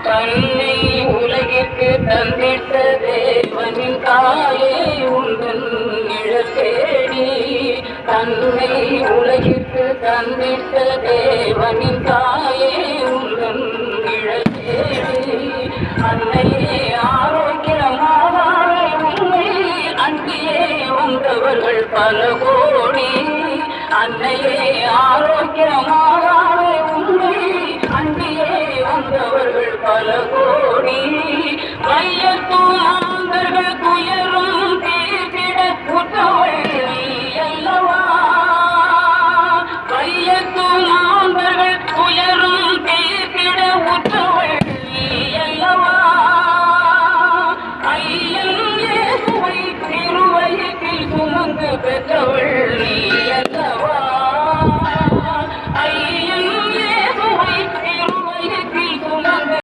தன்னை உலகிற்கு தந்திட்ட தேவனின் தாயே உந்தன் நிழற்சேடி. தன்னை உலகிற்கு தந்திட்ட தேவனின் தாயே உந்தன் நிழற்சேடி. அன்னையே ஆரோக்கியமாவாரே உண்மை அன்பியே வந்தவர்கள் பல கோடி. அன்னையே ஆரோக்கியமாவாரே உண்மை அன்பியே வந்தவர்கள் பல கோடி.